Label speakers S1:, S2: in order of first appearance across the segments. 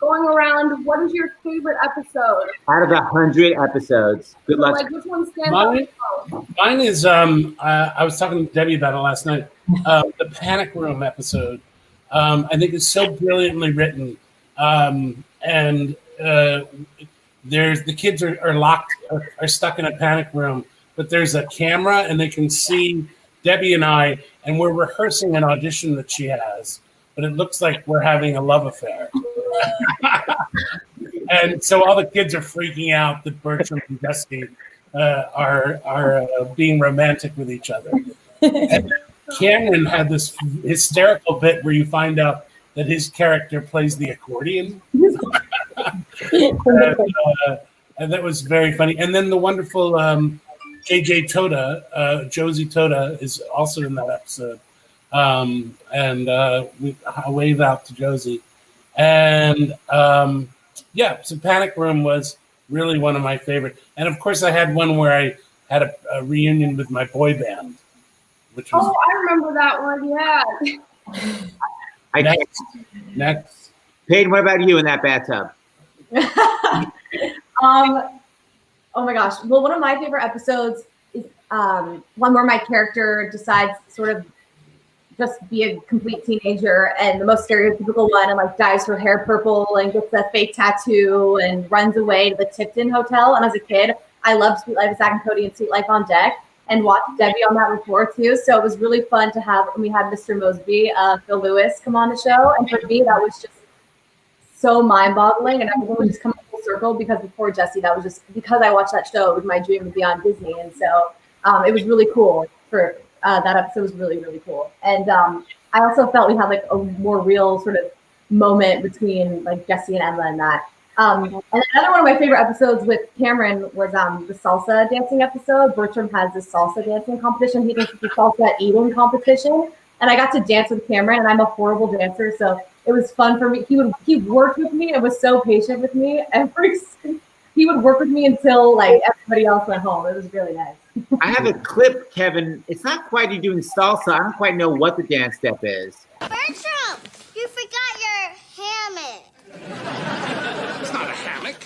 S1: going around, what is your favorite episode?
S2: Out of 100 episodes. Good luck.
S1: Like, which one stands out?
S3: Mine is, I was talking to Debbie about it last night, the Panic Room episode. I think it's so brilliantly written. And the kids are locked, are stuck in a panic room, but there's a camera and they can see Debbie and I, and we're rehearsing an audition that she has, but it looks like we're having a love affair. And so all the kids are freaking out that Bertram and Jessie are being romantic with each other. And Cameron had this hysterical bit where you find out that his character plays the accordion. And that was very funny. And then the wonderful JJ Toda, Josie Toda, is also in that episode. And I wave out to Josie. And so Panic Room was really one of my favorite. And of course, I had one where I had a reunion with my boy band, which was.
S1: Oh, I remember that one. Yeah.
S3: Next.
S2: Peyton, what about you in that bathtub?
S4: Oh my gosh. Well, one of my favorite episodes is one where my character decides to sort of just be a complete teenager and the most stereotypical one, and like dyes her hair purple and gets a fake tattoo and runs away to the Tipton Hotel. And as a kid, I loved Sweet Life of Zack and Cody and Sweet Life on Deck, and watched Debbie on that before too. So it was really fun to have. We had Mr. Mosby, Phil Lewis, come on the show, and for me, that was just so mind-boggling, and everything was just coming full circle because before Jessie, that was just because I watched that show. It was my dream to be on Disney, and so it was really cool. For that episode was really, really cool. And I also felt we had like a more real sort of moment between like Jessie and Emma and that. And another one of my favorite episodes with Cameron was the salsa dancing episode. Bertram has this salsa dancing competition. He thinks it's a salsa eating competition, and I got to dance with Cameron, and I'm a horrible dancer, so it was fun for me. He worked with me and was so patient with me. He would work with me until like everybody else went home. It was really nice.
S2: I have a clip, Kevin. It's not quite you doing salsa. I don't quite know what the dance step is.
S5: Bertram, you forgot your hammock.
S6: It's not a hammock.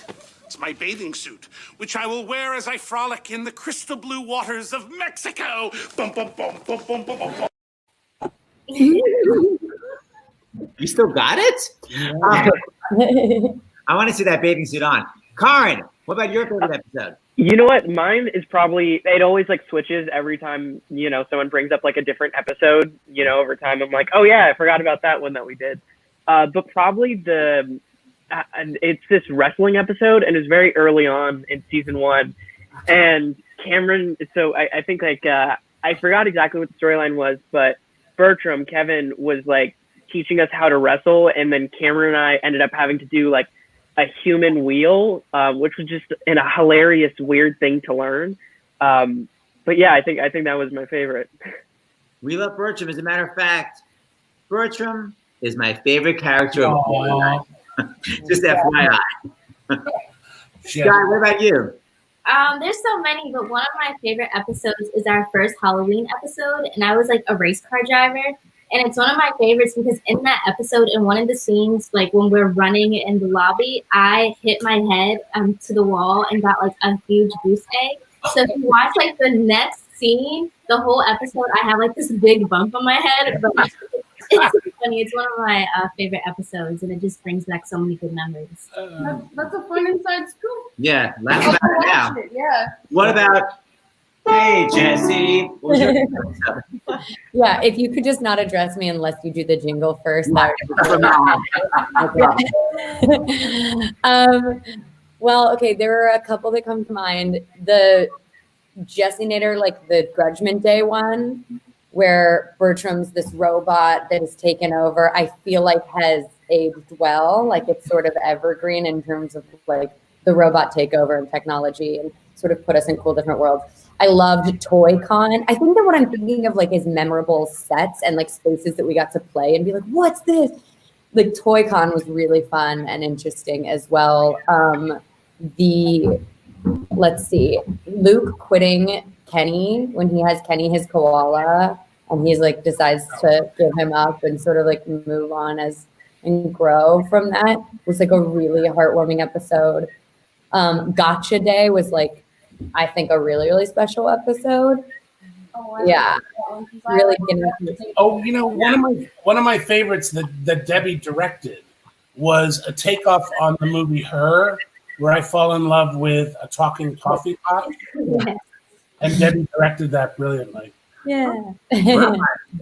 S6: It's my bathing suit, which I will wear as I frolic in the crystal blue waters of Mexico. Bum, bum, bum, bum, bum, bum, bum.
S2: You still got it? Yeah. I want to see that bathing suit on. Karan, what about your favorite episode?
S7: You know what? Mine is probably, it always like switches every time, someone brings up like a different episode, over time. I'm like, oh yeah, I forgot about that one that we did. But probably it's this wrestling episode, and it's very early on in season 1. And Cameron, so I think like, I forgot exactly what the storyline was, but Bertram, Kevin was like teaching us how to wrestle. And then Cameron and I ended up having to do like a human wheel, which was just a hilarious, weird thing to learn. But yeah, I think that was my favorite. We
S2: love Bertram. As a matter of fact, Bertram is my favorite character of all time. Just FYI. Skai, what about you?
S8: There's so many, but one of my favorite episodes is our first Halloween episode, and I was like a race car driver. And it's one of my favorites because in that episode, in one of the scenes, like when we're running in the lobby, I hit my head to the wall and got like a huge goose egg. So if you watch like the next scene, the whole episode, I have like this big bump on my head. But it's so funny. It's one of my favorite episodes, and it just brings back so many good memories.
S1: That's a fun inside scoop.
S2: Yeah, laugh about it now.
S1: Yeah.
S2: What about? Hey, Jessie.
S9: Yeah, if you could just not address me unless you do the jingle first. Well, okay, there are a couple that come to mind. The Jessie-nator, like the Grudgment Day one, where Bertram's this robot that has taken over, I feel like has aged well. Like it's sort of evergreen in terms of like the robot takeover and technology and sort of put us in cool different worlds. I loved Toy Con. I think that what I'm thinking of like is memorable sets and like spaces that we got to play and be like, what's this? Like Toy Con was really fun and interesting as well. Let's see, Luke quitting Kenny when he has Kenny, his koala, and he's like decides to give him up and sort of like move on as and grow from that was like a really heartwarming episode. Gotcha Day was like, I think, a really, really special episode. Yeah, really.
S3: Oh, you know, one of my favorites that Debbie directed was a takeoff on the movie Her, where I fall in love with a talking coffee pot.
S9: Yeah.
S3: And Debbie directed that brilliantly.
S9: Yeah.